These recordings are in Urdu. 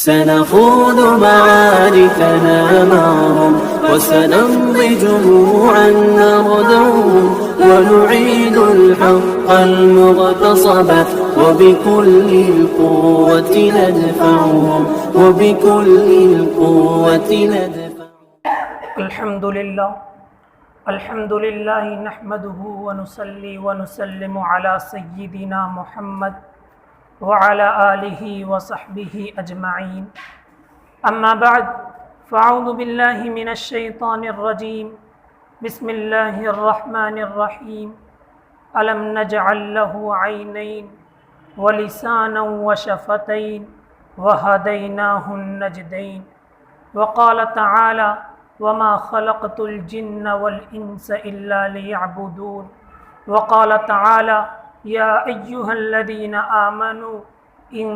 سنخوض معاركنا معهم وسنمضي جموعا نردهم ونعيد الحق المغتصب وبكل القوة ندفعهم وبكل القوة ندفعهم. الحمد لله نحمده ونصلي ونسلم على سيدنا محمد وعلى آله وصحبه أجمعين. أما بعد فأعوذ بالله من الشيطان الرجيم. بسم الله الرحمن الرحيم. ألم نجعل له عينين ولسانا وشفتين وهديناه النجدين. وقال تعالى وما خلقت الجن والإنس إلا ليعبدون. وقال تعالى يا أيها الذين آمنوا إن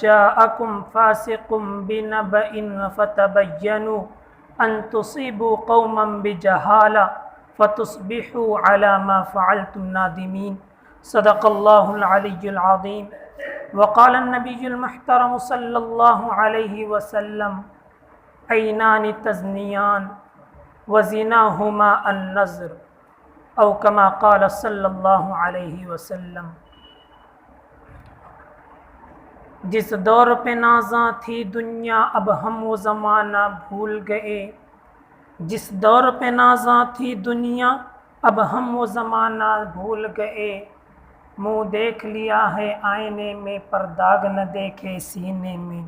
جاءكم فاسق بنبأ فتبينوا أن تصيبوا قوما بجهالة فتصبحوا على ما فعلتم نادمين. صدق الله العلي العظيم. وقال النبي المحترم صلى الله عليه وسلم عینان تزنیان وزناہما النظر او کما قال صلی اللہ علیہ وسلم. جس دور پہ نازاں تھی دنیا اب ہم وہ زمانہ بھول گئے. جس دور پہ نازاں تھی دنیا اب ہم وہ زمانہ بھول گئے. منہ دیکھ لیا ہے آئینے میں پر داغ نہ دیکھے سینے میں.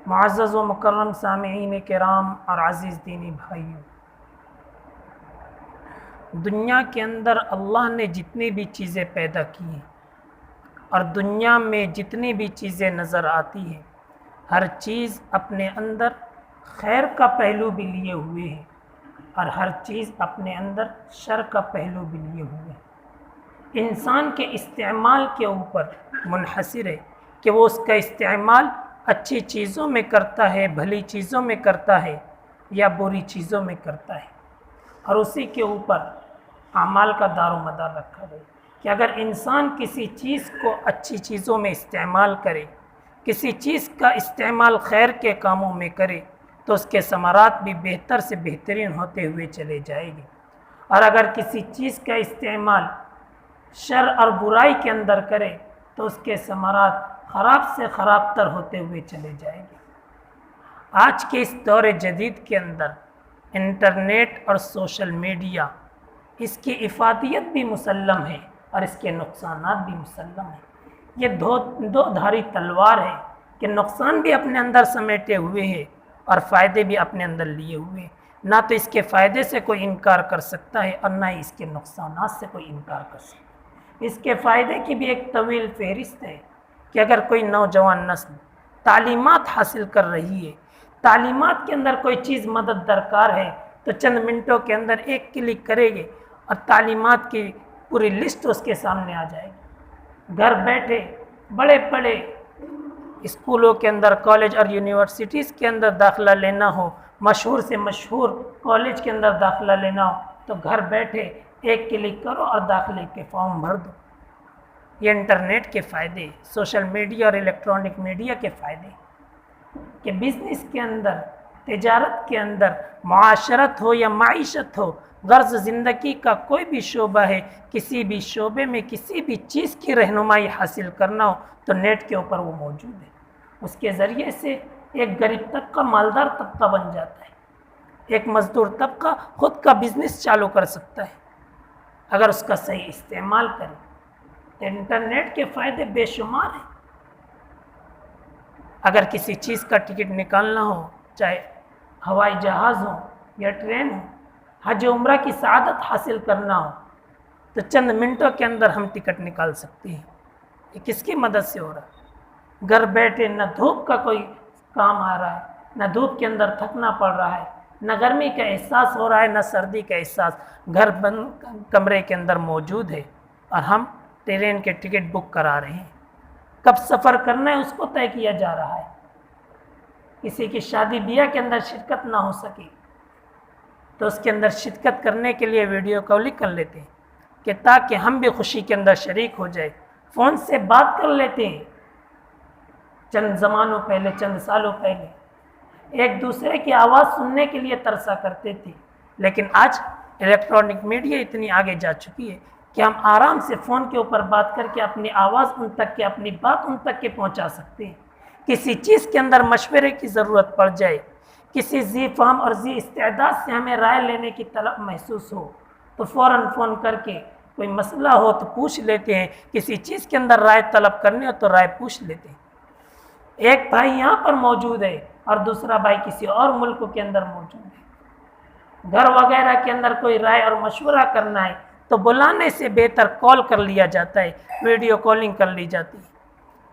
معزز و مکرم سامعین کرام اور عزیز دینی بھائیوں، دنیا کے اندر اللہ نے جتنی بھی چیزیں پیدا کی ہیں اور دنیا میں جتنی بھی چیزیں نظر آتی ہیں، ہر چیز اپنے اندر خیر کا پہلو بھی لیے ہوئے ہے اور ہر چیز اپنے اندر شر کا پہلو بھی لیے ہوئے ہے. انسان کے استعمال کے اوپر منحصر ہے کہ وہ اس کا استعمال اچھی چیزوں میں کرتا ہے، بھلی چیزوں میں کرتا ہے یا بری چیزوں میں کرتا ہے، اور اسی کے اوپر اعمال کا دار و مدار رکھا گیا کہ اگر انسان کسی چیز کو اچھی چیزوں میں استعمال کرے، کسی چیز کا استعمال خیر کے کاموں میں کرے تو اس کے ثمرات بھی بہتر سے بہترین ہوتے ہوئے چلے جائے گی، اور اگر کسی چیز کا استعمال شر اور برائی کے اندر کرے تو اس کے ثمرات خراب سے خراب تر ہوتے ہوئے چلے جائیں گے. آج کے اس دور جدید کے اندر انٹرنیٹ اور سوشل میڈیا، اس کی افادیت بھی مسلم ہے اور اس کے نقصانات بھی مسلم ہیں. یہ دو دھاری تلوار ہے کہ نقصان بھی اپنے اندر سمیٹے ہوئے ہے اور فائدے بھی اپنے اندر لیے ہوئے ہیں. نہ تو اس کے فائدے سے کوئی انکار کر سکتا ہے اور نہ ہی اس کے نقصانات سے کوئی انکار کر سکتا ہے. اس کے فائدے کی بھی ایک طویل فہرست ہے کہ اگر کوئی نوجوان نسل تعلیمات حاصل کر رہی ہے، تعلیمات کے اندر کوئی چیز مدد درکار ہے تو چند منٹوں کے اندر ایک کلک کرے گے اور تعلیمات کی پوری لسٹ اس کے سامنے آ جائے گی. گھر بیٹھے بڑے بڑے اسکولوں کے اندر، کالج اور یونیورسٹیز کے اندر داخلہ لینا ہو، مشہور سے مشہور کالج کے اندر داخلہ لینا ہو تو گھر بیٹھے ایک کلک کرو اور داخلے کے فارم بھر دو. یہ انٹرنیٹ کے فائدے، سوشل میڈیا اور الیکٹرانک میڈیا کے فائدے کہ بزنس کے اندر، تجارت کے اندر، معاشرت ہو یا معیشت ہو، غرض زندگی کا کوئی بھی شعبہ ہے، کسی بھی شعبے میں کسی بھی چیز کی رہنمائی حاصل کرنا ہو تو نیٹ کے اوپر وہ موجود ہے. اس کے ذریعے سے ایک غریب طبقہ مالدار طبقہ بن جاتا ہے، ایک مزدور طبقہ خود کا بزنس چالو کر سکتا ہے اگر اس کا صحیح استعمال کرے. انٹرنیٹ کے فائدے بے شمار ہیں. اگر کسی چیز کا ٹکٹ نکالنا ہو، چاہے ہوائی جہاز ہو یا ٹرین ہو، حج عمرہ کی سعادت حاصل کرنا ہو تو چند منٹوں کے اندر ہم ٹکٹ نکال سکتے ہیں. یہ کس کی مدد سے ہو رہا ہے؟ گھر بیٹھے نہ دھوپ کا کوئی کام آ رہا ہے، نہ دھوپ کے اندر تھکنا پڑ رہا ہے، نہ گرمی کا احساس ہو رہا ہے، نہ سردی کا احساس. گھر بند کمرے کے اندر موجود ہے اور ہم ٹرین کے ٹکٹ بک کرا رہے ہیں. کب سفر کرنا ہے اس کو طے کیا جا رہا ہے. کسی کی شادی بیاہ کے اندر شرکت نہ ہو سکی تو اس کے اندر شرکت کرنے کے لیے ویڈیو کالنگ کر لیتے ہیں کہ تاکہ ہم بھی خوشی کے اندر شریک ہو جائے. فون سے بات کر لیتے ہیں چند زمانوں پہلے، چند سالوں پہلے ایک دوسرے کی آواز سننے کے لیے ترسا کرتے تھے، لیکن آج الیکٹرانک میڈیا اتنی آگے جا چکی ہے کہ ہم آرام سے فون کے اوپر بات کر کے اپنی آواز ان تک کے، اپنی بات ان تک کے پہنچا سکتے ہیں۔ کسی چیز کے اندر مشورے کی ضرورت پڑ جائے، کسی ذی فہم اور ذی استعداد سے ہمیں رائے لینے کی طلب محسوس ہو تو فوراً فون کر کے کوئی مسئلہ ہو تو پوچھ لیتے ہیں، کسی چیز کے اندر رائے طلب کرنے ہو تو رائے پوچھ لیتے ہیں۔ ایک بھائی یہاں پر موجود ہے اور دوسرا بھائی کسی اور ملک کے اندر موجود ہے، گھر وغیرہ کے اندر کوئی رائے اور مشورہ کرنا ہے تو بلانے سے بہتر کال کر لیا جاتا ہے، ویڈیو کالنگ کر لی جاتی ہے۔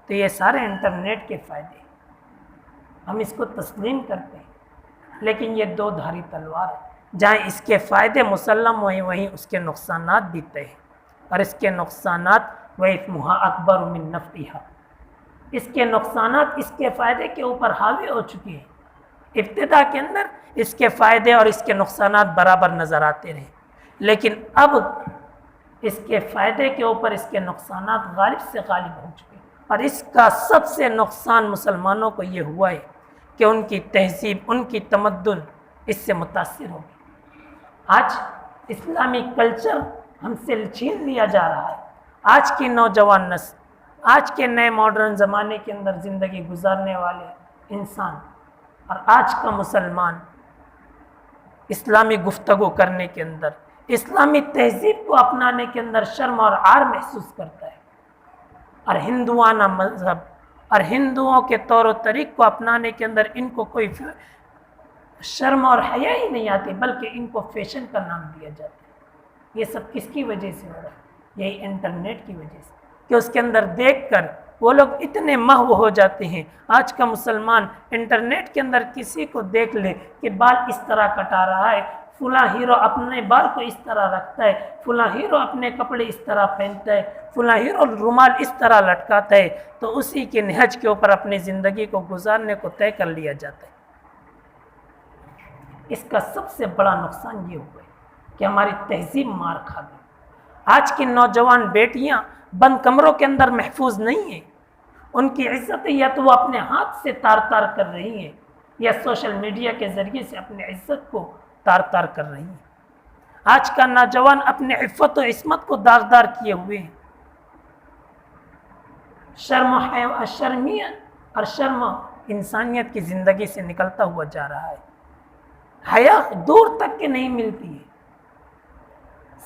تو یہ سارے انٹرنیٹ کے فائدے ہیں، ہم اس کو تسلیم کرتے ہیں، لیکن یہ دو دھاری تلوار ہے، جہاں اس کے فائدے مسلم ہوئے وہیں اس کے نقصانات بھی طے ہیں، اور اس کے نقصانات وَإِثْمُهَا أَكْبَرُ مِن نَفْعِهَا، اس کے نقصانات اس کے فائدے کے اوپر حاوی ہو چکے ہیں۔ ابتدا کے اندر اس کے فائدے اور اس کے نقصانات برابر نظر آتے رہے، لیکن اب اس کے فائدے کے اوپر اس کے نقصانات غالب سے غالب ہو چکے ہیں، اور اس کا سب سے نقصان مسلمانوں کو یہ ہوا ہے کہ ان کی تہذیب، ان کی تمدن اس سے متاثر ہو گئی۔ آج اسلامی کلچر ہم سے چھین لیا جا رہا ہے۔ آج کی نوجوان نسل، آج کے نئے ماڈرن زمانے کے اندر زندگی گزارنے والے انسان اور آج کا مسلمان اسلامی گفتگو کرنے کے اندر، اسلامی تہذیب کو اپنانے کے اندر شرم اور عار محسوس کرتا ہے، اور ہندوانہ مذہب اور ہندوؤں کے طور و طریق کو اپنانے کے اندر ان کو کوئی شرم اور حیا ہی نہیں آتی، بلکہ ان کو فیشن کا نام دیا جاتا ہے۔ یہ سب کس کی وجہ سے ہو رہا ہے؟ یہی انٹرنیٹ کی وجہ سے، کہ اس کے اندر دیکھ کر وہ لوگ اتنے محو ہو جاتے ہیں۔ آج کا مسلمان انٹرنیٹ کے اندر کسی کو دیکھ لے کہ بال اس طرح کٹا رہا ہے، فلاں ہیرو اپنے بال کو اس طرح رکھتا ہے، فلاں ہیرو اپنے کپڑے اس طرح پہنتا ہے، فلاں ہیرو رومال اس طرح لٹکاتا ہے، تو اسی کے نہج کے اوپر اپنی زندگی کو گزارنے کو طے کر لیا جاتا ہے۔ اس کا سب سے بڑا نقصان یہ ہوا ہے کہ ہماری تہذیب مار کھا گئی۔ آج کی نوجوان بیٹیاں بند کمروں کے اندر محفوظ نہیں ہیں، ان کی عزت یا تو وہ اپنے ہاتھ سے تار تار کر رہی ہیں یا سوشل میڈیا کے ذریعے سے اپنی عزت کو تار تار کر رہی ہیں۔ آج کا نوجوان اپنے عفت و عصمت کو داغدار کیے ہوئے ہیں۔ شرم و انسانیت کی زندگی سے نکلتا ہوا جا رہا ہے، حیا دور تک کہ نہیں ملتی ہے۔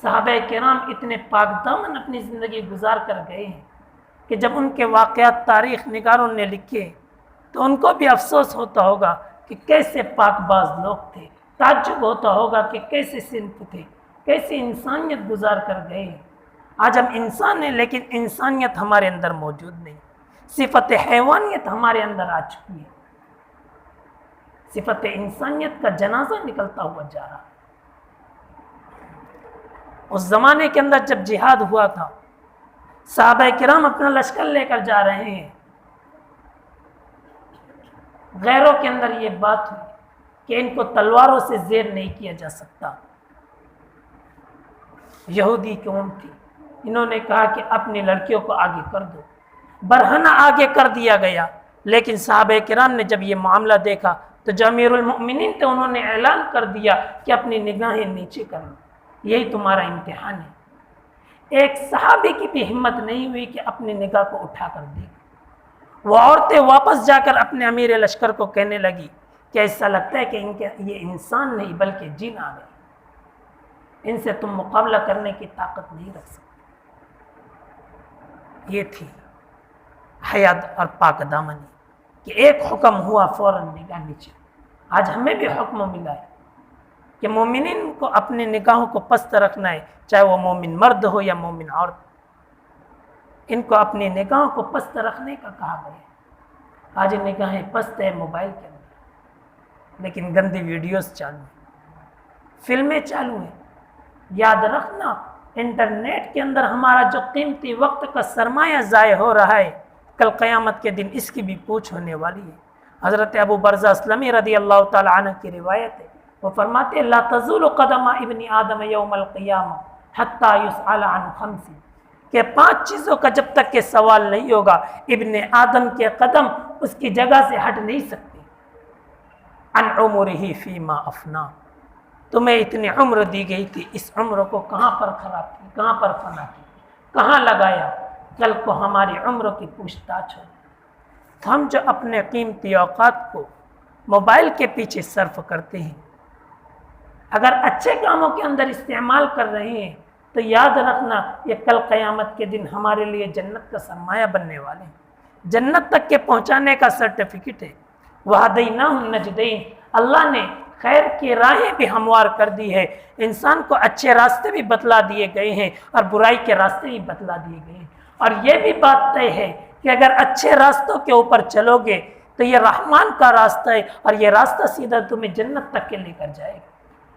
صحابہ کرام اتنے پاک دامن اپنی زندگی گزار کر گئے ہیں کہ جب ان کے واقعات تاریخ نگاروں نے لکھے تو ان کو بھی افسوس ہوتا ہوگا کہ کیسے پاک باز لوگ تھے، تعجب ہوتا ہوگا کہ کیسے صنف تھے، کیسے انسانیت گزار کر گئے ہیں۔ آج ہم انسان ہیں لیکن انسانیت ہمارے اندر موجود نہیں، صفت حیوانیت ہمارے اندر آ چکی ہے، صفت انسانیت کا جنازہ نکلتا ہوا جا رہا ہے۔ اس زمانے کے اندر جب جہاد ہوا تھا، صحابہ کرام اپنا لشکر لے کر جا رہے ہیں، غیروں کے اندر یہ بات ہوئی کہ ان کو تلواروں سے زیر نہیں کیا جا سکتا۔ یہودی قوم تھی، انہوں نے کہا کہ اپنی لڑکیوں کو آگے کر دو، برہنہ آگے کر دیا گیا، لیکن صحابہ کرام نے جب یہ معاملہ دیکھا تو جو امیر المؤمنین تھے انہوں نے اعلان کر دیا کہ اپنی نگاہیں نیچے کر لو، یہی تمہارا امتحان ہے۔ ایک صحابی کی بھی ہمت نہیں ہوئی کہ اپنی نگاہ کو اٹھا کر دے۔ وہ عورتیں واپس جا کر اپنے امیر لشکر کو کہنے لگی کہ ایسا لگتا ہے کہ یہ انسان نہیں بلکہ جن آ گئے، ان سے تم مقابلہ کرنے کی طاقت نہیں رکھ سکتے۔ یہ تھی حیات اور پاک دامنی کہ ایک حکم ہوا فوراً نگاہ نیچے۔ آج ہمیں بھی حکم ملا ہے کہ مومنین کو اپنی نگاہوں کو پست رکھنا ہے، چاہے وہ مومن مرد ہو یا مومن عورت، ان کو اپنی نگاہوں کو پست رکھنے کا کہا گیا ہے۔ آج نگاہیں پست ہے موبائل کے اندر، لیکن گندی ویڈیوز چالو ہیں، فلمیں چالو ہیں۔ یاد رکھنا انٹرنیٹ کے اندر ہمارا جو قیمتی وقت کا سرمایہ ضائع ہو رہا ہے، کل قیامت کے دن اس کی بھی پوچھ ہونے والی ہے۔ حضرت ابو برزہ اسلمی رضی اللہ تعالی عنہ کی روایت ہے، وہ فرماتے ہیں لا تزول قدم ابن آدم یوم القیامہ حتی یسأل عن خمس، کہ 5 چیزوں کا جب تک کہ سوال نہیں ہوگا ابن آدم کے قدم اس کی جگہ سے ہٹ نہیں سکتے۔ عن عمرہ فیما افنا، تمہیں اتنی عمر دی گئی تھی، اس عمر کو کہاں پر خراب کی، کہاں پر فنا کی، کہاں لگایا؟ کل کو ہماری عمر کی پوچھ تاچھ ہو۔ تو ہم جو اپنے قیمتی اوقات کو موبائل کے پیچھے صرف کرتے ہیں، اگر اچھے کاموں کے اندر استعمال کر رہے ہیں تو یاد رکھنا یہ کل قیامت کے دن ہمارے لیے جنت کا سرمایہ بننے والے ہیں، جنت تک کے پہنچانے کا سرٹیفکیٹ ہے۔ وَهَدَيْنَاهُ النَّجْدَيْنِ، اللہ نے خیر کی راہیں بھی ہموار کر دی ہے، انسان کو اچھے راستے بھی بتلا دیے گئے ہیں اور برائی کے راستے بھی بتلا دیے گئے ہیں، اور یہ بھی بات طے ہے کہ اگر اچھے راستوں کے اوپر چلو گے تو یہ رحمان کا راستہ ہے اور یہ راستہ سیدھا تمہیں جنت تک کے لے کر جائے گا،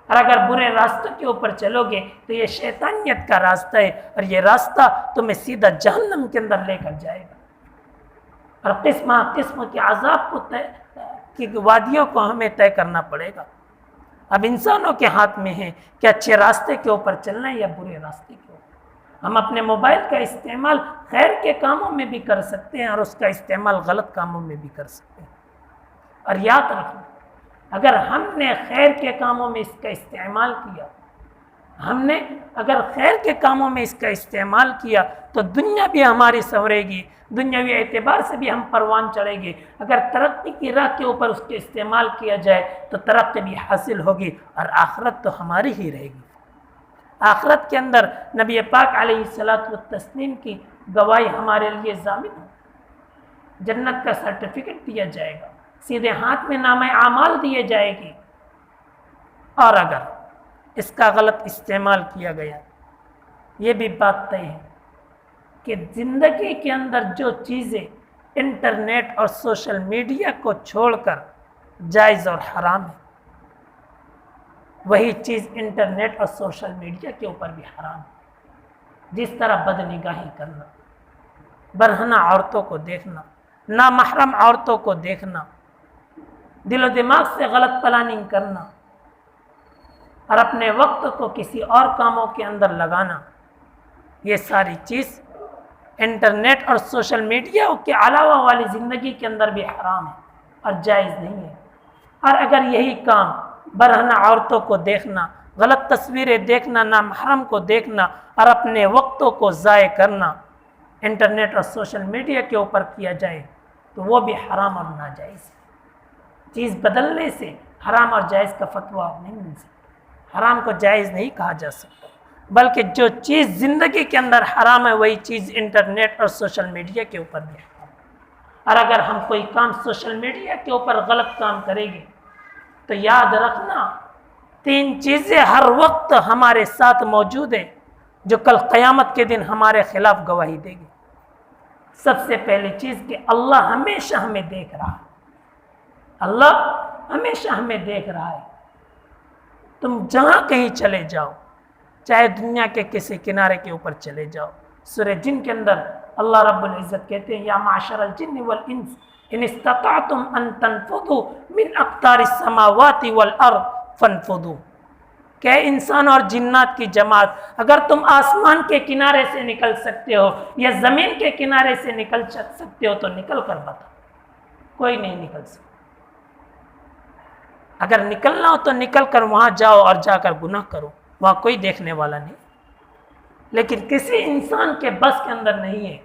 اور اگر برے راستوں کے اوپر چلو گے تو یہ شیطانیت کا راستہ ہے اور یہ راستہ تمہیں سیدھا جہنم کے اندر لے کر جائے گا، اور قسم کے عذاب کو کی وادیوں کو ہمیں طے کرنا پڑے گا۔ اب انسانوں کے ہاتھ میں ہے کہ اچھے راستے کے اوپر چلنا ہے یا برے راستے کے اوپر۔ ہم اپنے موبائل کا استعمال خیر کے کاموں میں بھی کر سکتے ہیں اور اس کا استعمال غلط کاموں میں بھی کر سکتے ہیں، اور یاد رکھنا اگر ہم نے خیر کے کاموں میں اس کا استعمال کیا، اگر خیر کے کاموں میں اس کا استعمال کیا تو دنیا بھی ہماری سنورے گی، دنیاوی اعتبار سے بھی ہم پروان چڑھیں گے۔ اگر ترقی کی راہ کے اوپر اس کے استعمال کیا جائے تو ترقی بھی حاصل ہوگی اور آخرت تو ہماری ہی رہے گی۔ آخرت کے اندر نبی پاک علیہ الصلاۃ والتسلیم کی گواہی ہمارے لیے ضامن ہے، جنت کا سرٹیفکیٹ دیا جائے گا، سیدھے ہاتھ میں نامہ اعمال دیے جائے گی۔ اور اگر اس کا غلط استعمال کیا گیا، یہ بھی بات طے ہے کہ زندگی کے اندر جو چیزیں انٹرنیٹ اور سوشل میڈیا کو چھوڑ کر جائز اور حرام ہے، وہی چیز انٹرنیٹ اور سوشل میڈیا کے اوپر بھی حرام ہے۔ جس طرح بد نگاہی کرنا، برہنہ عورتوں کو دیکھنا، نامحرم عورتوں کو دیکھنا، دل و دماغ سے غلط پلاننگ کرنا اور اپنے وقت کو کسی اور کاموں کے اندر لگانا، یہ ساری چیز انٹرنیٹ اور سوشل میڈیا کے علاوہ والی زندگی کے اندر بھی حرام ہے اور جائز نہیں ہے۔ اور اگر یہی کام برہنہ عورتوں کو دیکھنا، غلط تصویریں دیکھنا، نامحرم کو دیکھنا اور اپنے وقتوں کو ضائع کرنا انٹرنیٹ اور سوشل میڈیا کے اوپر کیا جائے تو وہ بھی حرام اور ناجائز ہے۔ چیز بدلنے سے حرام اور جائز کا فتویٰ نہیں مل سکتا، حرام کو جائز نہیں کہا جا سکتا، بلکہ جو چیز زندگی کے اندر حرام ہے وہی چیز انٹرنیٹ اور سوشل میڈیا کے اوپر بھی حرام ہے۔ اور اگر ہم کوئی کام سوشل میڈیا کے اوپر غلط کام کریں گے تو یاد رکھنا 3 چیزیں ہر وقت ہمارے ساتھ موجود ہیں جو کل قیامت کے دن ہمارے خلاف گواہی دے گی۔ سب سے پہلی چیز کہ اللہ ہمیشہ ہمیں دیکھ رہا ہے، اللہ ہمیشہ ہمیں دیکھ رہا ہے۔ تم جہاں کہیں چلے جاؤ، چاہے دنیا کے کسی کنارے کے اوپر چلے جاؤ، سورہ جن کے اندر اللہ رب العزت کہتے ہیں یا معشر الجن والانس ان استطعتم ان تنفذوا من اقطار السماوات والارض فانفذوا، کہ انسان اور جنات کی جماعت اگر تم آسمان کے کنارے سے نکل سکتے ہو یا زمین کے کنارے سے نکل سکتے ہو تو نکل کر بتاؤ۔ کوئی نہیں نکل سکتا۔ اگر نکلنا ہو تو نکل کر وہاں جاؤ اور جا کر گناہ کرو، وہاں کوئی دیکھنے والا نہیں۔ لیکن کسی انسان کے بس کے اندر نہیں ہے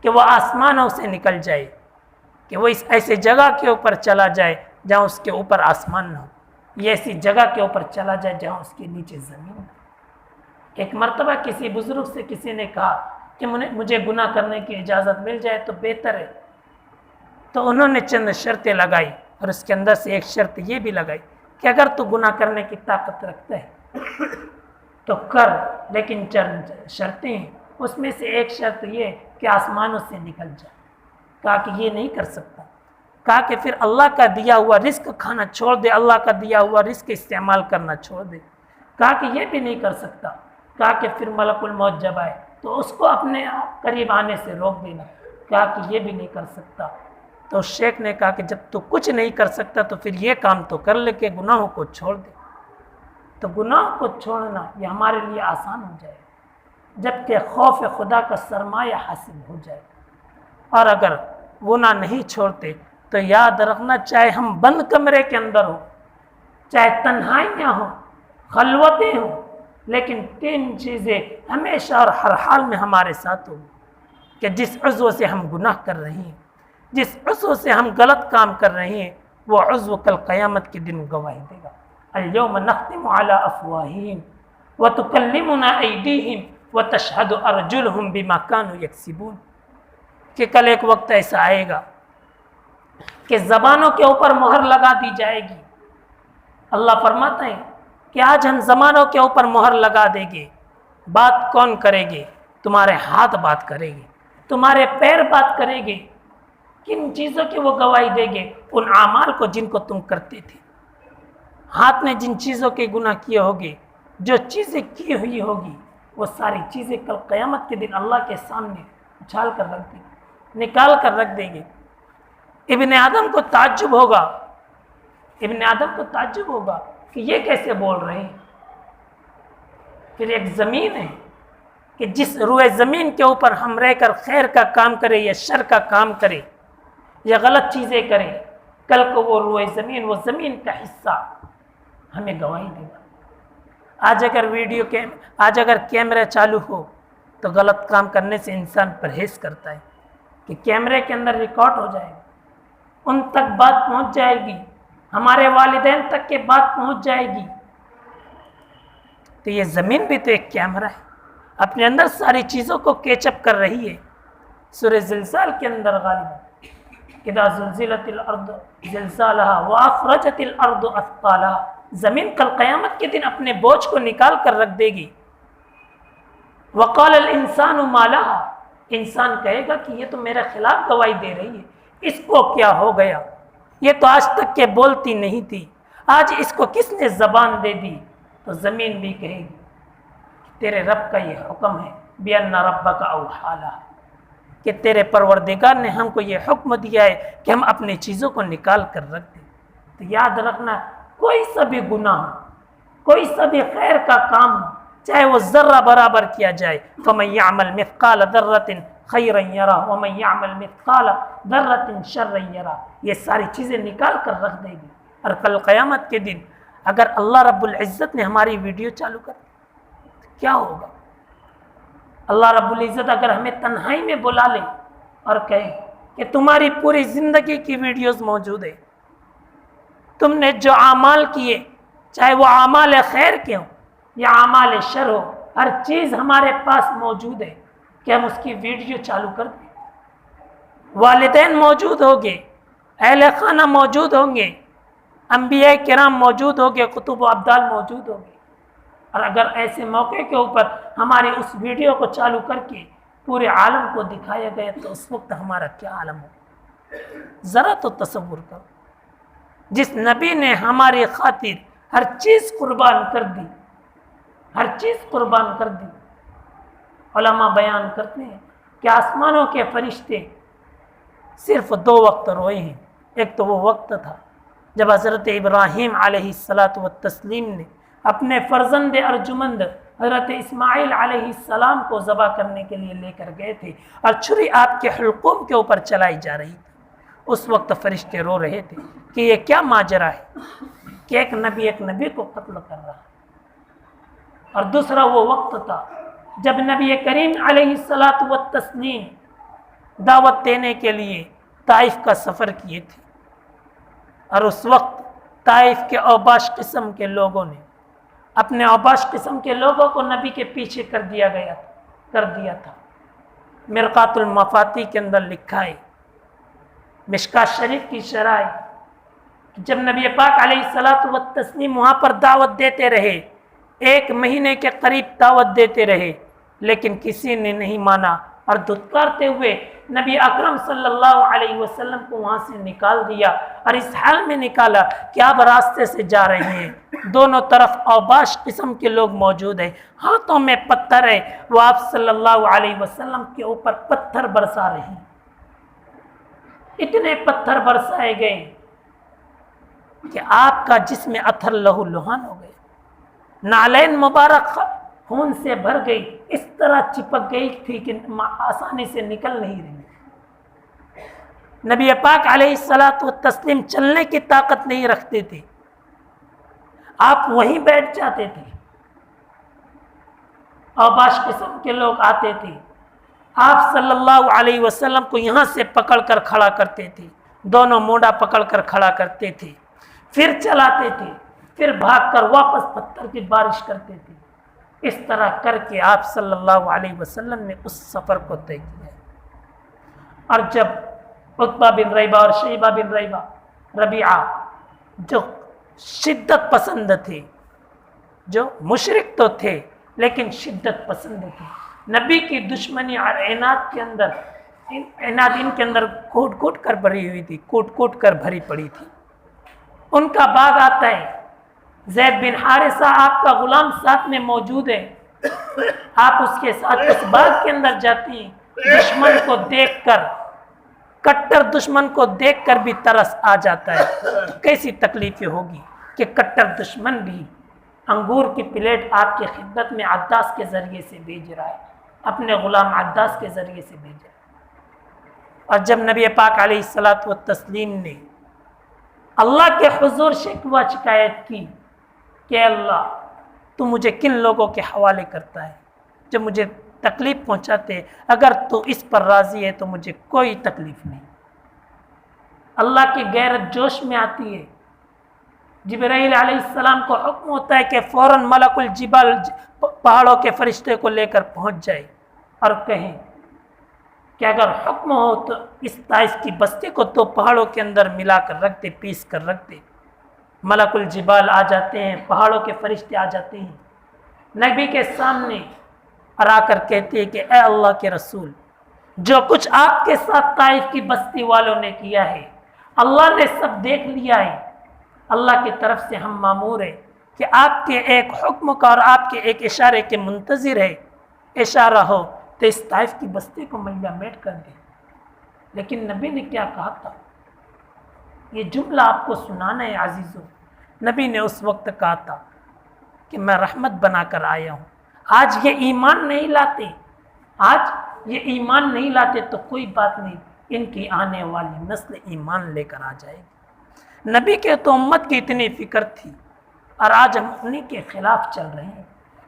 کہ وہ آسمانوں سے نکل جائے، کہ وہ اس ایسے جگہ کے اوپر چلا جائے جہاں اس کے اوپر آسمان نہ ہو، یہ ایسی جگہ کے اوپر چلا جائے جہاں اس کے نیچے زمین ہو۔ ایک مرتبہ کسی بزرگ سے کسی نے کہا کہ مجھے گناہ کرنے کی اجازت مل جائے تو بہتر ہے، تو انہوں نے چند شرطیں لگائی اور اس کے اندر سے ایک شرط یہ بھی لگائی کہ اگر تو گناہ کرنے کی طاقت رکھتا ہے تو کر، لیکن چند شرطیں ہیں، اس میں سے ایک شرط یہ کہ آسمانوں سے نکل جائے۔ کہا کہ یہ نہیں کر سکتا، کہا کہ پھر اللہ کا دیا ہوا رزق کھانا چھوڑ دے، اللہ کا دیا ہوا رزق استعمال کرنا چھوڑ دے۔ کہا کہ یہ بھی نہیں کر سکتا، کہا کہ پھر ملک الموت جب آئے تو اس کو اپنے قریب آنے سے روک دینا۔ کہا کہ یہ بھی نہیں کر سکتا، تو شیخ نے کہا کہ جب تو کچھ نہیں کر سکتا تو پھر یہ کام تو کر لے کہ گناہوں کو چھوڑ دے۔ تو گناہوں کو چھوڑنا یہ ہمارے لیے آسان ہو جائے، جبکہ خوف خدا کا سرمایہ حاصل ہو جائے گا۔ اور اگر گناہ نہیں چھوڑتے تو یاد رکھنا، چاہے ہم بند کمرے کے اندر ہوں، چاہے تنہائیاں ہوں، خلوتیں ہوں، لیکن 3 چیزیں ہمیشہ اور ہر حال میں ہمارے ساتھ ہوں کہ جس عضو سے ہم گناہ کر رہے ہیں، جس عضو سے ہم غلط کام کر رہے ہیں، وہ عضو کل قیامت کے دن گواہی دے گا۔ الیوم نختم علی افواہہم وتکلمنا ایدیہم وتشہد ارجلہم بما کانوا یکسبون، کہ کل ایک وقت ایسا آئے گا کہ زبانوں کے اوپر مہر لگا دی جائے گی۔ اللہ فرماتا ہے کہ آج ہم زبانوں کے اوپر مہر لگا دیں گے۔ بات کون کرے گے؟ تمہارے ہاتھ بات کرے گے، تمہارے پیر بات کرے گے۔ کن چیزوں کی وہ گواہی دیں گے؟ ان اعمال کو جن کو تم کرتے تھے۔ ہاتھ نے جن چیزوں کے گناہ کیے ہوگے، جو چیزیں کی ہوئی ہوگی، وہ ساری چیزیں کل قیامت کے دن اللہ کے سامنے اچھال کر رکھ دیں گے، نکال کر رکھ دیں گے۔ ابن آدم کو تعجب ہوگا، ابن آدم کو تعجب ہوگا کہ یہ کیسے بول رہے ہیں۔ پھر ایک زمین ہے کہ جس روئے زمین کے اوپر ہم رہ کر خیر کا کام کرے یا شر کا کام کرے یا غلط چیزیں کرے، کل کو وہ روئے زمین، وہ زمین کا حصہ ہمیں گواہی دے گا۔ آج اگر کیمرہ چالو ہو تو غلط کام کرنے سے انسان پرہیز کرتا ہے کہ کیمرے کے اندر ریکارڈ ہو جائے گا، ان تک بات پہنچ جائے گی، ہمارے والدین تک کے بات پہنچ جائے گی۔ تو یہ زمین بھی تو ایک کیمرہ ہے، اپنے اندر ساری چیزوں کو کیچ اپ کر رہی ہے۔ سورہ زلزال کے اندر غالباً اذا زلزلت الارض زلزالها واخرجت الارض اثقالها، زمین کل قیامت کے دن اپنے بوجھ کو نکال کر رکھ دے گی۔ وقال الانسان ما لها، انسان کہے گا کہ یہ تو میرے خلاف گواہی دے رہی ہے، اس کو کیا ہو گیا؟ یہ تو آج تک کے بولتی نہیں تھی، آج اس کو کس نے زبان دے دی؟ تو زمین بھی کہے گی تیرے رب کا یہ حکم ہے، بِأَنَّ رَبَّكَ أَوْحَىٰ لَهَا، کہ تیرے پروردگار نے ہم کو یہ حکم دیا ہے کہ ہم اپنی چیزوں کو نکال کر رکھ دیں۔ تو یاد رکھنا، کوئی سا بھی گناہ ہو، کوئی سا بھی خیر کا کام ہو، چاہے وہ ذرہ برابر کیا جائے، فَمَن يَعْمَلْ مِثْقَالَ ذَرَّةٍ خَيْرًا يَرَهُ وَمَن يَعْمَلْ مِثْقَالَ ذَرَّةٍ شَرًّا يَرَهُ، یہ ساری چیزیں نکال کر رکھ دے گی۔ اور کل قیامت کے دن اگر اللہ رب العزت نے ہماری ویڈیو چالو کر دی کیا ہوگا؟ اللہ رب العزت اگر ہمیں تنہائی میں بلا لے اور کہے کہ تمہاری پوری زندگی کی ویڈیوز موجود ہے، تم نے جو اعمال کیے، چاہے وہ اعمال خیر کے ہوں یا اعمال شر ہو، ہر چیز ہمارے پاس موجود ہے، کہ ہم اس کی ویڈیو چالو کر دیں۔ والدین موجود ہوں گے، اہل خانہ موجود ہوں گے، انبیاء کرام موجود ہوں گے، کتب و ابدال موجود ہوں گے۔ اور اگر ایسے موقع کے اوپر ہماری اس ویڈیو کو چالو کر کے پورے عالم کو دکھایا گیا تو اس وقت ہمارا کیا عالم ہو؟ ذرا تو تصور کرو، جس نبی نے ہماری خاطر ہر چیز قربان کر دی، ہر چیز قربان کر دی۔ علماء بیان کرتے ہیں کہ آسمانوں کے فرشتے صرف 2 وقت روئے ہیں۔ ایک تو وہ وقت تھا جب حضرت ابراہیم علیہ السلام نے اپنے فرزند ارجمند حضرت اسماعیل علیہ السلام کو ذبح کرنے کے لیے لے کر گئے تھے، اور چھری آپ کے حلقوم کے اوپر چلائی جا رہی تھی۔ اس وقت فرشتے رو رہے تھے کہ یہ کیا ماجرا ہے کہ ایک نبی کو قتل کر رہا ہے۔ اور دوسرا وہ وقت تھا جب نبی کریم علیہ السلام دعوت دینے کے لیے طائف کا سفر کیے تھے، اور اس وقت طائف کے اوباش قسم کے لوگوں نے اپنے اوباش قسم کے لوگوں کو نبی کے پیچھے کر دیا تھا۔ مرقات المفاتی کے اندر لکھا ہے، مشکات شریف کی شرح ہے، جب نبی پاک علیہ السلام وہاں پر دعوت دیتے رہے، 1 مہینے کے قریب دعوت دیتے رہے، لیکن کسی نے نہیں مانا، اور دھتکارتے ہوئے نبی اکرم صلی اللہ علیہ وسلم کو وہاں سے نکال دیا، اور اس حال میں نکالا کہ آپ راستے سے جا رہے ہیں، دونوں طرف اوباش قسم کے لوگ موجود ہیں، ہاتھوں میں پتھر ہے، وہ آپ صلی اللہ علیہ وسلم کے اوپر پتھر برسا رہے ہیں۔ اتنے پتھر برسائے گئے کہ آپ کا جسم اتھر لہو لہان ہو گئے، نالین مبارک خون سے بھر گئی، اس طرح چپک گئی تھی کہ آسانی سے نکل نہیں رہی۔ نبی پاک علیہ الصلاۃ والتسلیم چلنے کی طاقت نہیں رکھتے تھے، آپ وہیں بیٹھ جاتے تھے، اوباش قسم کے لوگ آتے تھے، آپ صلی اللہ علیہ وسلم کو یہاں سے پکڑ کر کھڑا کرتے تھے، دونوں موڈا پکڑ کر کھڑا کرتے تھے، پھر چلاتے تھے، پھر بھاگ کر واپس پتھر کی بارش کرتے تھے۔ اس طرح کر کے آپ صلی اللہ علیہ وسلم نے اس سفر کو طے کیا۔ اور جب عتبہ بن ریبہ اور شیبہ بن ربیعہ جو شدت پسند تھے، جو مشرک تو تھے لیکن شدت پسند تھے، نبی کی دشمنی اور عناد کے اندر ان کے اندر کوٹ کوٹ کر بھری ہوئی تھی، کوٹ کوٹ کر بھری پڑی تھی۔ ان کا باغ آتا ہے، زید بن حارثہ آپ کا غلام ساتھ میں موجود ہے، آپ اس کے ساتھ اس باغ کے اندر جاتی ہیں، دشمن کو دیکھ کر، کٹر دشمن کو دیکھ کر بھی ترس آ جاتا ہے۔ کیسی تکلیفیں ہوگی کہ کٹر دشمن بھی انگور کی پلیٹ آپ کی خدمت میں عداس کے ذریعے سے بھیج رہا ہے، اپنے غلام عداس کے ذریعے سے بھیج رہا ہے۔ اور جب نبی پاک علیہ الصلاۃ والتسلیم نے اللہ کے حضور شکوہ شکایت کی کہ اللہ تو مجھے کن لوگوں کے حوالے کرتا ہے جو مجھے تکلیف پہنچاتے، اگر تو اس پر راضی ہے تو مجھے کوئی تکلیف نہیں۔ اللہ کی غیرت جوش میں آتی ہے، جبرائیل علیہ السلام کو حکم ہوتا ہے کہ فوراً ملک الجبال پہاڑوں کے فرشتے کو لے کر پہنچ جائے اور کہیں کہ اگر حکم ہو تو اس طائف کی بستی کو تو پہاڑوں کے اندر ملا کر رکھ دے، پیس کر رکھ دے۔ ملک الجبال آ جاتے ہیں، پہاڑوں کے فرشتے آ جاتے ہیں، نبی کے سامنے اور آ کر کہتے ہیں کہ اے اللہ کے رسول، جو کچھ آپ کے ساتھ طائف کی بستی والوں نے کیا ہے اللہ نے سب دیکھ لیا ہے، اللہ کی طرف سے ہم مامور ہیں کہ آپ کے ایک حکم کا اور آپ کے ایک اشارے کے منتظر ہے، اشارہ ہو تو اس طائف کی بستی کو ملیا میٹ کر دیں۔ لیکن نبی نے کیا کہا تھا؟ یہ جملہ آپ کو سنانا ہے عزیزو۔ نبی نے اس وقت کہا تھا کہ میں رحمت بنا کر آیا ہوں، آج یہ ایمان نہیں لاتے، آج یہ ایمان نہیں لاتے تو کوئی بات نہیں، ان کی آنے والی نسل ایمان لے کر آ جائے گی۔ نبی کے تو امت کی اتنی فکر تھی اور آج ہم انہی کے خلاف چل رہے ہیں،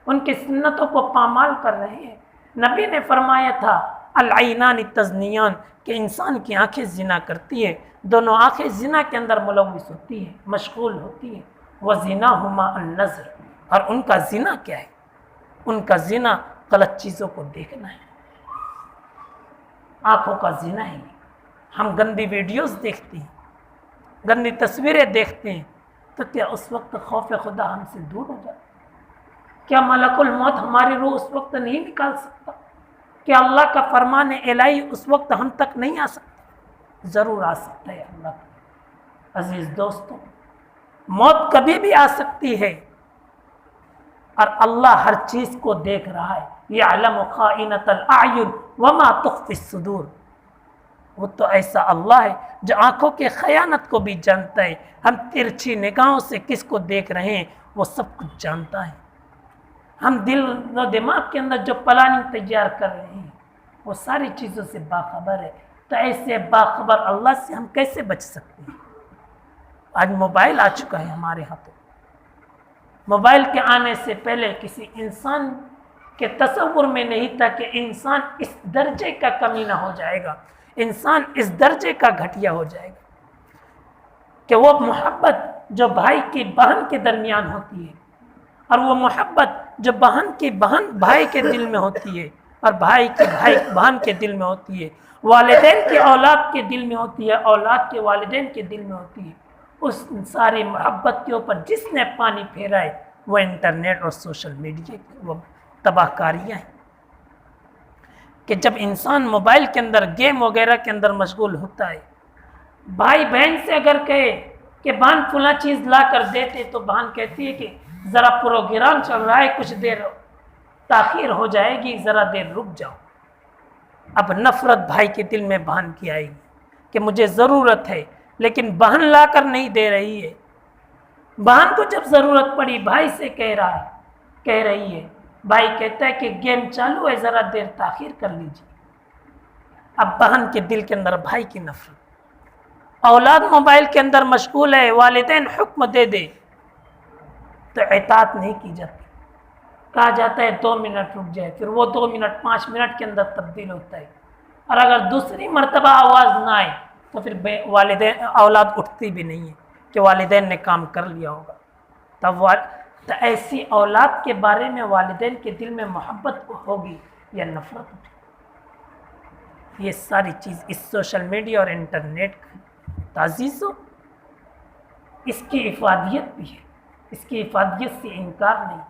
ان کی سنتوں کو پامال کر رہے ہیں۔ نبی نے فرمایا تھا العینان تزنیان، کہ انسان کی آنکھیں زنا کرتی ہے، دونوں آنکھیں زنا کے اندر ملوث ہوتی ہیں، مشغول ہوتی ہیں، وزناہما النظر، اور ان کا زنا کیا ہے؟ ان کا زنا غلط چیزوں کو دیکھنا ہے، آنکھوں کا زنا ہے۔ ہم گندی ویڈیوز دیکھتے ہیں، گندی تصویریں دیکھتے ہیں، تو کیا اس وقت خوف خدا ہم سے دور ہو جاتا؟ کیا ملک الموت ہماری روح اس وقت نہیں نکال سکتا؟ کیا اللہ کا فرمان الہی اس وقت ہم تک نہیں آ سکتا؟ ضرور آ سکتا ہے اللہ کا۔ عزیز دوستوں، موت کبھی بھی آ سکتی ہے اور اللہ ہر چیز کو دیکھ رہا ہے۔ یعلم خائنۃ الاعین وما تخفی الصدور، وہ تو ایسا اللہ ہے جو آنکھوں کے خیانت کو بھی جانتا ہے، ہم ترچھی نگاہوں سے کس کو دیکھ رہے ہیں وہ سب کچھ جانتا ہے، ہم دل و دماغ کے اندر جو پلاننگ تیار کر رہے ہیں وہ ساری چیزوں سے باخبر ہے۔ تو ایسے باخبر اللہ سے ہم کیسے بچ سکتے ہیں؟ آج موبائل آ چکا ہے ہمارے ہاتھوں، موبائل کے آنے سے پہلے کسی انسان کے تصور میں نہیں تھا کہ انسان اس درجے کا کمینہ ہو جائے گا، انسان اس درجے کا گھٹیا ہو جائے گا کہ وہ محبت جو بھائی کی بہن کے درمیان ہوتی ہے، اور وہ محبت جو بہن کی بہن بھائی کے دل میں ہوتی ہے، اور بھائی کی بھائی بہن کے دل میں ہوتی ہے، والدین کی اولاد کے دل میں ہوتی ہے، اولاد کے والدین کے دل میں ہوتی ہے، اس ساری محبت کے اوپر جس نے پانی پھیرا ہے وہ انٹرنیٹ اور سوشل میڈیا کی وہ تباہ کاریاں ہیں کہ جب انسان موبائل کے اندر گیم وغیرہ کے اندر مشغول ہوتا ہے، بھائی بہن سے اگر کہے کہ بہن فلاں چیز لا کر دیتے تو بہن کہتی ہے کہ ذرا پروگرام چل رہا ہے، کچھ دیر تاخیر ہو جائے گی، ذرا دیر رک جاؤ۔ اب نفرت بھائی کے دل میں بہن کی آئے گی کہ مجھے ضرورت ہے لیکن بہن لا کر نہیں دے رہی ہے۔ بہن کو جب ضرورت پڑی بھائی سے کہہ رہی ہے بھائی کہتا ہے کہ گیم چالو ہے ذرا دیر تاخیر کر لیجیے. اب بہن کے دل کے اندر بھائی کی نفرت. اولاد موبائل کے اندر مشغول ہے، والدین حکم دے دے تو اطاعت نہیں کی جاتی. کہا جاتا ہے 2 منٹ رک جائے، پھر وہ 2 منٹ 5 منٹ کے اندر تبدیل ہوتا ہے. اور اگر دوسری مرتبہ آواز نہ آئے تو پھر والدین اولاد اٹھتی بھی نہیں ہے کہ والدین نے کام کر لیا ہوگا. تو ایسی اولاد کے بارے میں والدین کے دل میں محبت ہوگی یا نفرت ہوگی؟ یہ ساری چیز اس سوشل میڈیا اور انٹرنیٹ کا تعزیز ہو. اس کی افادیت بھی ہے، اس کی افادیت سے انکار نہیں،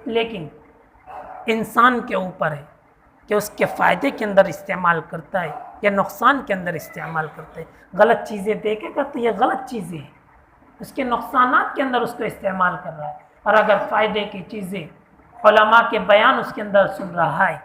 لیکن انسان کے اوپر ہے کہ اس کے فائدے کے اندر استعمال کرتا ہے یا نقصان کے اندر استعمال کرتا ہے. غلط چیزیں دیکھے گا تو یہ غلط چیزیں ہیں، اس کے نقصانات کے اندر اس کو استعمال کر رہا ہے. اور اگر فائدے کی چیزیں علماء کے بیان اس کے اندر سن رہا ہے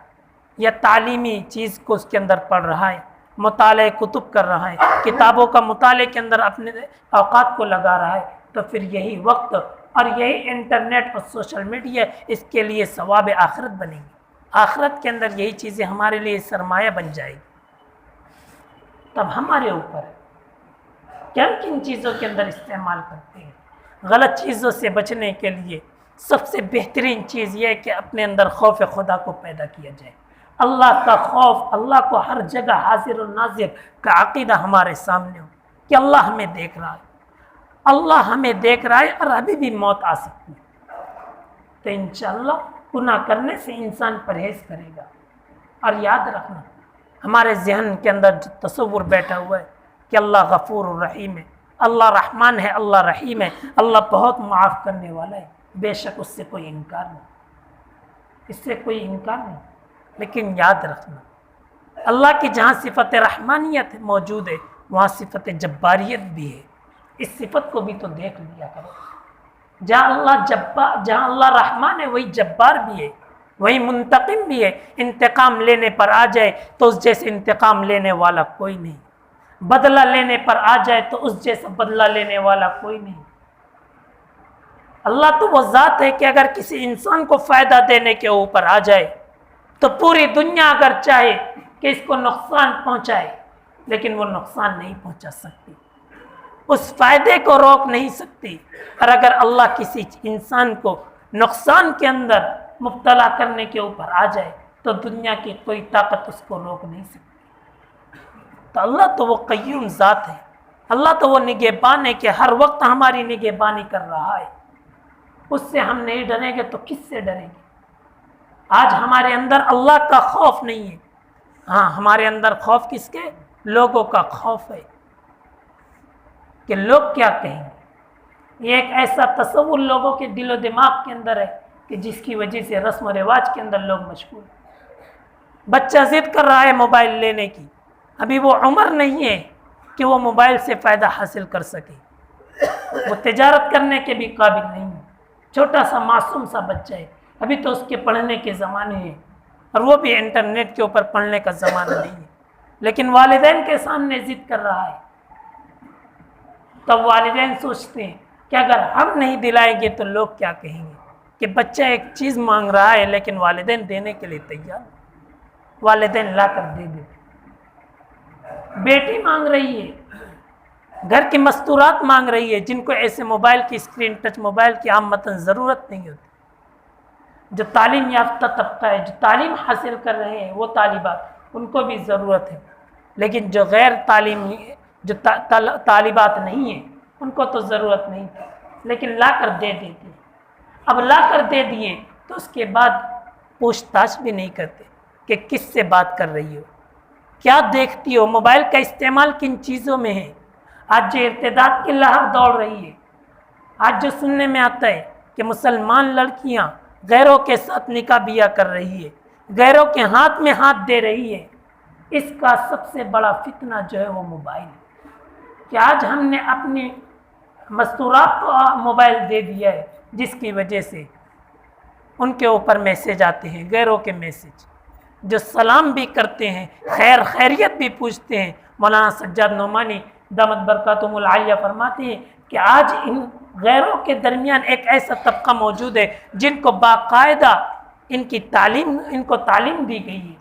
یا تعلیمی چیز کو اس کے اندر پڑھ رہا ہے، مطالعہ کتب کر رہا ہے، کتابوں کا مطالعے کے اندر اپنے اوقات کو لگا رہا ہے، تو پھر یہی وقت اور یہی انٹرنیٹ اور سوشل میڈیا اس کے لیے ثواب آخرت بنے گی. آخرت کے اندر یہی چیزیں ہمارے لیے سرمایہ بن جائے گی. تب ہمارے اوپر ہے کہ ہم کن چیزوں کے اندر استعمال کرتے ہیں. غلط چیزوں سے بچنے کے لیے سب سے بہترین چیز یہ ہے کہ اپنے اندر خوف خدا کو پیدا کیا جائے. اللہ کا خوف، اللہ کو ہر جگہ حاضر و ناظر کا عقیدہ ہمارے سامنے ہو کہ اللہ ہمیں دیکھ رہا ہے، اللہ ہمیں دیکھ رہا ہے اور ابھی بھی موت آ سکتی ہے. تو انشاءاللہ گناہ کرنے سے انسان پرہیز کرے گا. اور یاد رکھنا، ہمارے ذہن کے اندر جو تصور بیٹھا ہوا ہے کہ اللہ غفور الرحیم ہے، اللہ رحمان ہے، اللہ رحیم ہے، اللہ بہت معاف کرنے والا ہے، بے شک اس سے کوئی انکار نہیں، اس سے کوئی انکار نہیں. لیکن یاد رکھنا، اللہ کی جہاں صفت رحمانیت موجود ہے وہاں صفت جباریت بھی ہے. اس صفت کو بھی تو دیکھ لیا کرو. جہاں اللہ رحمان ہے وہی جبار بھی ہے، وہی منتقم بھی ہے. انتقام لینے پر آ جائے تو اس جیسے انتقام لینے والا کوئی نہیں، بدلہ لینے پر آ جائے تو اس جیسا بدلہ لینے والا کوئی نہیں. اللہ تو وہ ذات ہے کہ اگر کسی انسان کو فائدہ دینے کے اوپر آ جائے تو پوری دنیا اگر چاہے کہ اس کو نقصان پہنچائے لیکن وہ نقصان نہیں پہنچا سکتی، اس فائدے کو روک نہیں سکتی. اور اگر اللہ کسی انسان کو نقصان کے اندر مبتلا کرنے کے اوپر آ جائے تو دنیا کی کوئی طاقت اس کو روک نہیں سکتی. تو اللہ تو وہ قیوم ذات ہے، اللہ تو وہ نگہبان ہے کہ ہر وقت ہماری نگہبانی کر رہا ہے. اس سے ہم نہیں ڈریں گے تو کس سے ڈریں گے؟ آج ہمارے اندر اللہ کا خوف نہیں ہے. ہاں، ہمارے اندر خوف کس کے؟ لوگوں کا خوف ہے کہ لوگ کیا کہیں گے. یہ ایک ایسا تصور لوگوں کے دل و دماغ کے اندر ہے کہ جس کی وجہ سے رسم و رواج کے اندر لوگ مشغول ہیں. بچہ ضد کر رہا ہے موبائل لینے کی، ابھی وہ عمر نہیں ہے کہ وہ موبائل سے فائدہ حاصل کر سکے، وہ تجارت کرنے کے بھی قابل نہیں ہے. چھوٹا سا معصوم سا بچہ ہے، ابھی تو اس کے پڑھنے کے زمانے ہیں اور وہ بھی انٹرنیٹ کے اوپر پڑھنے کا زمانہ نہیں ہے، لیکن والدین کے سامنے ضد کر رہا ہے. تب والدین سوچتے ہیں کہ اگر ہم نہیں دلائیں گے تو لوگ کیا کہیں گے کہ بچہ ایک چیز مانگ رہا ہے لیکن والدین دینے کے لیے تیار ہیں. والدین لا کر دے دیتے. بیٹی مانگ رہی ہے، گھر کی مستورات مانگ رہی ہے جن کو ایسے موبائل کی اسکرین ٹچ موبائل کی عامتاً ضرورت نہیں ہوتی. جو تعلیم یافتہ طبقہ ہے، جو تعلیم حاصل کر رہے ہیں وہ طالبات، ان کو بھی ضرورت ہے. لیکن جو غیر تعلیمی جو طالبات نہیں ہیں ان کو تو ضرورت نہیں تھی، لیکن لا کر دے دیتے. اب لا کر دے دیے تو اس کے بعد پوچھ تاچھ بھی نہیں کرتے کہ کس سے بات کر رہی ہو، کیا دیکھتی ہو، موبائل کا استعمال کن چیزوں میں ہے. آج جو ارتداد کی لہر دوڑ رہی ہے، آج جو سننے میں آتا ہے کہ مسلمان لڑکیاں غیروں کے ساتھ نکاح بیاہ کر رہی ہے، غیروں کے ہاتھ میں ہاتھ دے رہی ہے، اس کا سب سے بڑا فتنہ جو ہے وہ موبائل ہے. کہ آج ہم نے اپنی مستورات کو موبائل دے دیا ہے جس کی وجہ سے ان کے اوپر میسیج آتے ہیں، غیروں کے میسیج، جو سلام بھی کرتے ہیں، خیریت بھی پوچھتے ہیں. مولانا سجاد نعمانی دامت برکاتہم العالیہ فرماتے ہیں کہ آج ان غیروں کے درمیان ایک ایسا طبقہ موجود ہے جن کو باقاعدہ ان کو تعلیم دی گئی ہے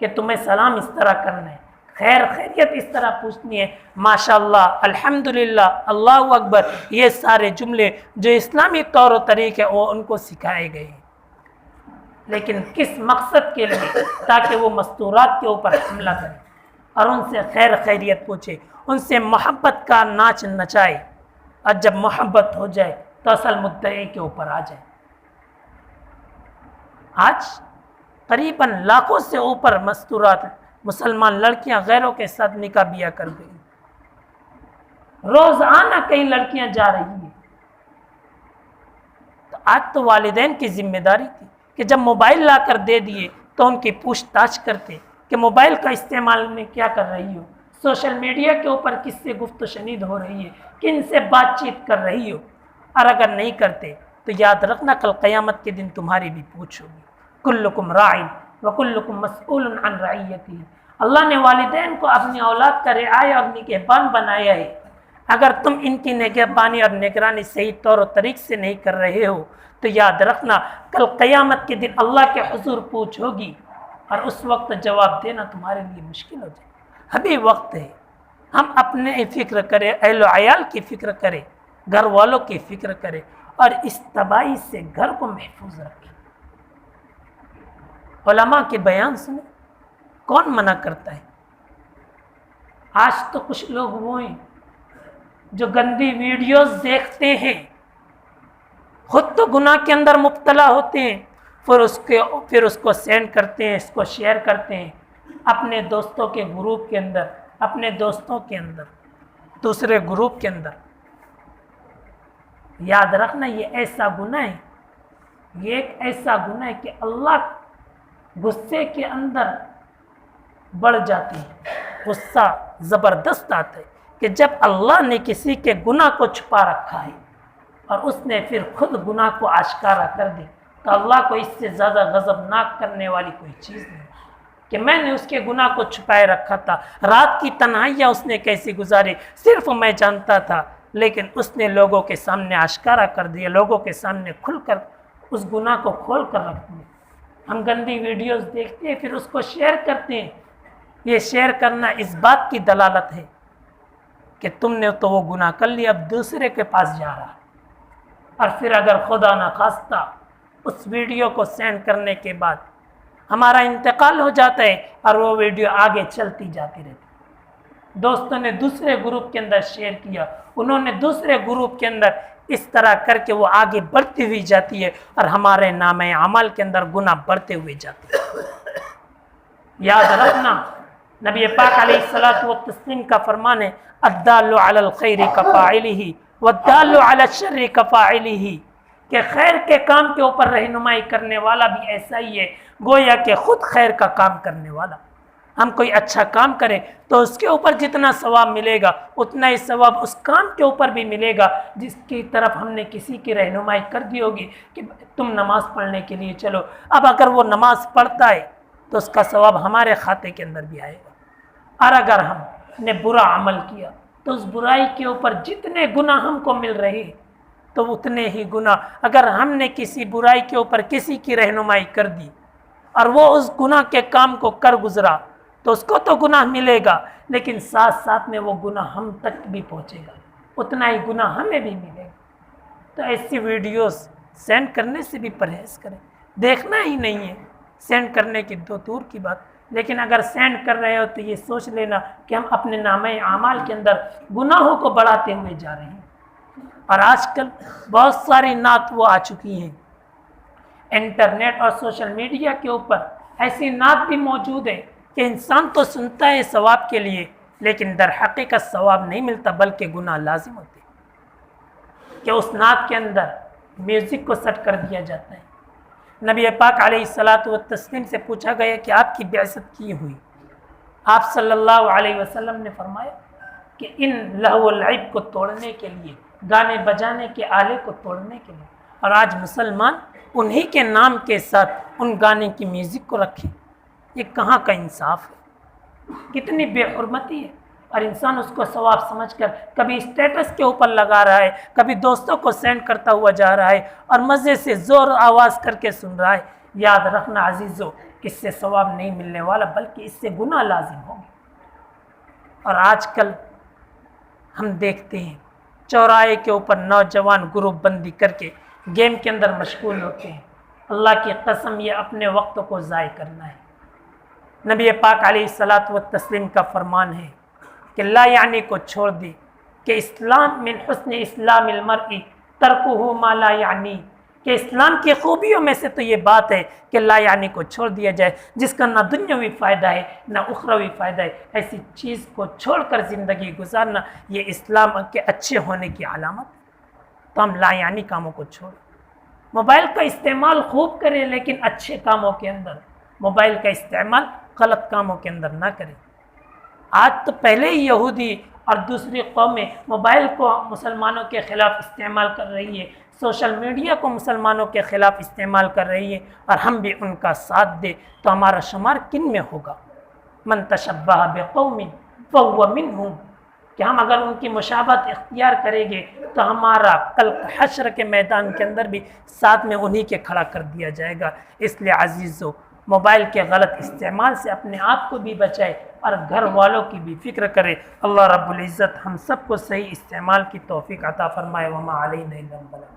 کہ تمہیں سلام اس طرح کرنا ہے، خیر خیریت اس طرح پوچھنی ہے، ماشاءاللہ، الحمدللہ، اللہ اکبر، یہ سارے جملے جو اسلامی طور و طریقے وہ ان کو سکھائے گئے ہیں۔ لیکن کس مقصد کے لیے؟ تاکہ وہ مستورات کے اوپر حملہ کرے اور ان سے خیر خیریت پوچھے، ان سے محبت کا ناچ نچائے، اور جب محبت ہو جائے تو اصل مدعے کے اوپر آ جائے۔ آج قریباً لاکھوں سے اوپر مستورات مسلمان لڑکیاں غیروں کے ساتھ نکاح بیاہ کر گئی، روزانہ کئی لڑکیاں جا رہی ہیں۔ تو آج تو والدین کی ذمہ داری تھی کہ جب موبائل لا کر دے دیے تو ان کی پوچھ تاچھ کرتے کہ موبائل کا استعمال میں کیا کر رہی ہو، سوشل میڈیا کے اوپر کس سے گفت و شنید ہو رہی ہے، کن سے بات چیت کر رہی ہو، اور اگر نہیں کرتے تو یاد رکھنا کل قیامت کے دن تمہاری بھی پوچھ ہوگی۔ کلکم راع وکلکم مسئول عن رعیتہ۔ اللہ نے والدین کو اپنی اولاد کا رعایا اور نگہبان بنایا ہے۔ اگر تم ان کی نگہبانی اور نگرانی صحیح طور و طریق سے نہیں کر رہے ہو تو یاد رکھنا کل قیامت کے دن اللہ کے حضور پوچھ ہوگی، اور اس وقت جواب دینا تمہارے لیے مشکل ہو جائے۔ ابھی وقت ہے ہم اپنے فکر کریں، اہل و عیال کی فکر کریں، گھر والوں کی فکر کریں، اور اس تباہی سے گھر کو محفوظ رکھیں۔ علماء کے بیان سنیں، کون منع کرتا ہے؟ آج تو کچھ لوگ وہ ہیں جو گندی ویڈیوز دیکھتے ہیں، خود تو گناہ کے اندر مبتلا ہوتے ہیں، پھر اس کو سینڈ کرتے ہیں، اس کو شیئر کرتے ہیں اپنے دوستوں کے گروپ کے اندر، اپنے دوستوں کے اندر، دوسرے گروپ کے اندر۔ یاد رکھنا یہ ایسا گناہ ہے، یہ ایک ایسا گناہ ہے کہ اللہ غصے کے اندر بڑھ جاتی ہے، غصہ زبردست آتا ہے کہ جب اللہ نے کسی کے گناہ کو چھپا رکھا ہے اور اس نے پھر خود گناہ کو آشکارا کر دی، تو اللہ کو اس سے زیادہ غضبناک کرنے والی کوئی چیز نہیں کہ میں نے اس کے گناہ کو چھپائے رکھا تھا، رات کی تنہائیاں اس نے کیسی گزاری صرف میں جانتا تھا، لیکن اس نے لوگوں کے سامنے آشکارا کر دیا، لوگوں کے سامنے کھل کر اس گناہ کو کھول کر رکھ دیا۔ ہم گندی ویڈیوز دیکھتے ہیں پھر اس کو شیئر کرتے ہیں۔ یہ شیئر کرنا اس بات کی دلالت ہے کہ تم نے تو وہ گناہ کر لیا، اب دوسرے کے پاس جا رہا، اور پھر اگر خدا نخواستہ اس ویڈیو کو سینڈ کرنے کے بعد ہمارا انتقال ہو جاتا ہے اور وہ ویڈیو آگے چلتی جاتی رہتی، دوستوں نے دوسرے گروپ کے اندر شیئر کیا، انہوں نے دوسرے گروپ کے اندر، اس طرح کر کے وہ آگے بڑھتی ہوئی جاتی ہے اور ہمارے نام اعمال کے اندر گناہ بڑھتے ہوئے جاتے ہیں۔ یاد رکھنا نبی پاک علیہ الصلوۃ والتسلیم کا فرمان ہے، الدال علی الخیر کفاعلہ والدال علی الشر کفاعلہ، کہ خیر کے کام کے اوپر رہنمائی کرنے والا بھی ایسا ہی ہے گویا کہ خود خیر کا کام کرنے والا۔ ہم کوئی اچھا کام کریں تو اس کے اوپر جتنا ثواب ملے گا اتنا ہی ثواب اس کام کے اوپر بھی ملے گا جس کی طرف ہم نے کسی کی رہنمائی کر دی ہوگی کہ تم نماز پڑھنے کے لیے چلو۔ اب اگر وہ نماز پڑھتا ہے تو اس کا ثواب ہمارے کھاتے کے اندر بھی آئے گا، اور اگر ہم نے برا عمل کیا تو اس برائی کے اوپر جتنے گناہ ہم کو مل رہے تو اتنے ہی گناہ اگر ہم نے کسی برائی کے اوپر کسی کی رہنمائی کر دی اور وہ اس گناہ کے کام کو کر گزرا تو اس کو تو گناہ ملے گا، لیکن ساتھ ساتھ میں وہ گناہ ہم تک بھی پہنچے گا، اتنا ہی گناہ ہمیں بھی ملے گا۔ تو ایسی ویڈیوز سینڈ کرنے سے بھی پرہیز کریں، دیکھنا ہی نہیں ہے، سینڈ کرنے کی تو دور کی بات، لیکن اگر سینڈ کر رہے ہو تو یہ سوچ لینا کہ ہم اپنے نامہ اعمال کے اندر گناہوں کو بڑھاتے ہوئے جا رہے ہیں۔ اور آج کل بہت ساری نعت وہ آ چکی ہیں، انٹرنیٹ اور سوشل میڈیا کے اوپر ایسی نعت بھی موجود ہے کہ انسان تو سنتا ہے ثواب کے لیے، لیکن در حقیقت ثواب نہیں ملتا بلکہ گناہ لازم ہوتے ہیں، کہ اس نعت کے اندر میوزک کو سیٹ کر دیا جاتا ہے۔ نبی پاک علیہ الصلوۃ والتسلیم سے پوچھا گیا کہ آپ کی بعثت کی ہوئی؟ آپ صلی اللہ علیہ وسلم نے فرمایا کہ ان لہو العب کو توڑنے کے لیے، گانے بجانے کے آلے کو توڑنے کے لیے، اور آج مسلمان انہی کے نام کے ساتھ ان گانے کی میوزک کو رکھیں، یہ کہاں کا انصاف ہے؟ کتنی بے حرمتی ہے، اور انسان اس کو ثواب سمجھ کر کبھی اسٹیٹس کے اوپر لگا رہا ہے، کبھی دوستوں کو سینڈ کرتا ہوا جا رہا ہے اور مزے سے زور آواز کر کے سن رہا ہے، یاد رکھنا عزیزو، اس سے ثواب نہیں ملنے والا بلکہ اس سے گناہ لازم ہوں گے۔ اور آج کل ہم دیکھتے ہیں چوراہے کے اوپر نوجوان گروپ بندی کر کے گیم کے اندر مشغول ہوتے ہیں۔ اللہ کی قسم، یہ اپنے وقت کو ضائع کرنا ہے۔ نبی پاک علیہ الصلاۃ والتسلیم کا فرمان ہے کہ لا یعنی کو چھوڑ دی، کہ اسلام من حسن اسلام المرء ترکہ ما لا یعنی، کہ اسلام کی خوبیوں میں سے تو یہ بات ہے کہ لا یعنی کو چھوڑ دیا جائے، جس کا نہ دنیاوی فائدہ ہے نہ اخروی فائدہ ہے۔ ایسی چیز کو چھوڑ کر زندگی گزارنا یہ اسلام کے اچھے ہونے کی علامت ہے۔ تو ہم لا یعنی کاموں کو چھوڑ، موبائل کا استعمال خوب کریں لیکن اچھے کاموں کے اندر، موبائل کا استعمال غلط کاموں کے اندر نہ کریں۔ آج تو پہلے ہی یہودی اور دوسری قومیں موبائل کو مسلمانوں کے خلاف استعمال کر رہی ہے، سوشل میڈیا کو مسلمانوں کے خلاف استعمال کر رہی ہے، اور ہم بھی ان کا ساتھ دیں تو ہمارا شمار کن میں ہوگا؟ من تشبہ بقوم فہو منہم، کہ ہم اگر ان کی مشابہت اختیار کریں گے تو ہمارا کل حشر کے میدان کے اندر بھی ساتھ میں انہی کے کھڑا کر دیا جائے گا۔ اس لیے عزیزو، موبائل کے غلط استعمال سے اپنے آپ کو بھی بچائے اور گھر والوں کی بھی فکر کرے۔ اللہ رب العزت ہم سب کو صحیح استعمال کی توفیق عطا فرمائے۔ وما علینا الا البلاغ۔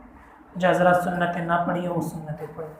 جو حضرات سنتیں نہ پڑھی ہو وہ سنتیں پڑھیں۔